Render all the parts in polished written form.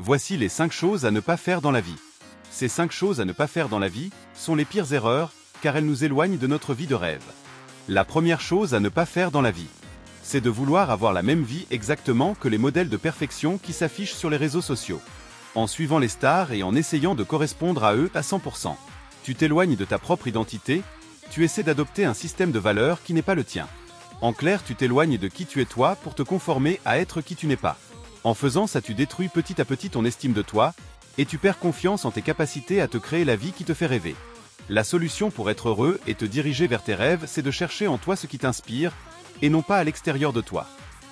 Voici les 5 choses à ne pas faire dans la vie. Ces 5 choses à ne pas faire dans la vie sont les pires erreurs, car elles nous éloignent de notre vie de rêve. La première chose à ne pas faire dans la vie, c'est de vouloir avoir la même vie exactement que les modèles de perfection qui s'affichent sur les réseaux sociaux. En suivant les stars et en essayant de correspondre à eux à 100%. Tu t'éloignes de ta propre identité, tu essaies d'adopter un système de valeurs qui n'est pas le tien. En clair, tu t'éloignes de qui tu es toi pour te conformer à être qui tu n'es pas. En faisant ça, tu détruis petit à petit ton estime de toi, et tu perds confiance en tes capacités à te créer la vie qui te fait rêver. La solution pour être heureux et te diriger vers tes rêves, c'est de chercher en toi ce qui t'inspire, et non pas à l'extérieur de toi.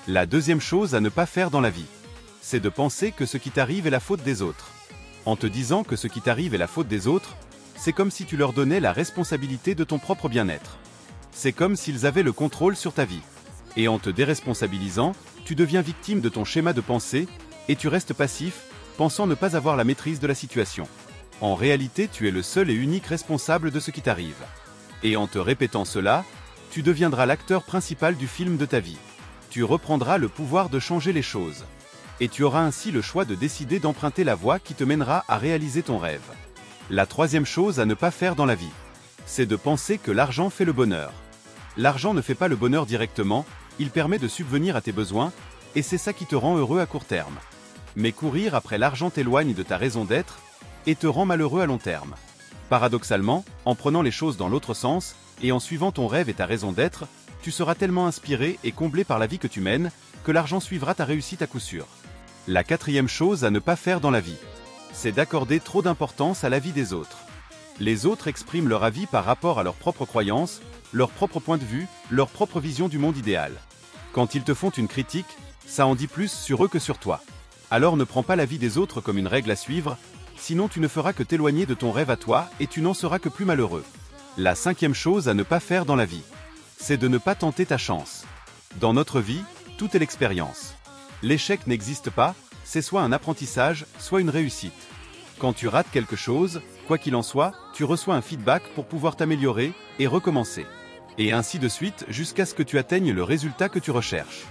La deuxième chose à ne pas faire dans la vie, c'est de penser que ce qui t'arrive est la faute des autres. En te disant que ce qui t'arrive est la faute des autres, c'est comme si tu leur donnais la responsabilité de ton propre bien-être. C'est comme s'ils avaient le contrôle sur ta vie. Et en te déresponsabilisant, tu deviens victime de ton schéma de pensée, et tu restes passif, pensant ne pas avoir la maîtrise de la situation. En réalité, tu es le seul et unique responsable de ce qui t'arrive. Et en te répétant cela, tu deviendras l'acteur principal du film de ta vie. Tu reprendras le pouvoir de changer les choses. Et tu auras ainsi le choix de décider d'emprunter la voie qui te mènera à réaliser ton rêve. La troisième chose à ne pas faire dans la vie, c'est de penser que l'argent fait le bonheur. L'argent ne fait pas le bonheur directement, il permet de subvenir à tes besoins, et c'est ça qui te rend heureux à court terme. Mais courir après l'argent t'éloigne de ta raison d'être, et te rend malheureux à long terme. Paradoxalement, en prenant les choses dans l'autre sens, et en suivant ton rêve et ta raison d'être, tu seras tellement inspiré et comblé par la vie que tu mènes, que l'argent suivra ta réussite à coup sûr. La quatrième chose à ne pas faire dans la vie, c'est d'accorder trop d'importance à l'avis des autres. Les autres expriment leur avis par rapport à leurs propres croyances, leur propre point de vue, leur propre vision du monde idéal. Quand ils te font une critique, ça en dit plus sur eux que sur toi. Alors ne prends pas l'avis des autres comme une règle à suivre, sinon tu ne feras que t'éloigner de ton rêve à toi et tu n'en seras que plus malheureux. La cinquième chose à ne pas faire dans la vie, c'est de ne pas tenter ta chance. Dans notre vie, tout est l'expérience. L'échec n'existe pas, c'est soit un apprentissage, soit une réussite. Quand tu rates quelque chose, quoi qu'il en soit, tu reçois un feedback pour pouvoir t'améliorer et recommencer. Et ainsi de suite jusqu'à ce que tu atteignes le résultat que tu recherches.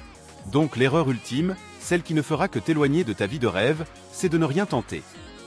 Donc l'erreur ultime, celle qui ne fera que t'éloigner de ta vie de rêve, c'est de ne rien tenter.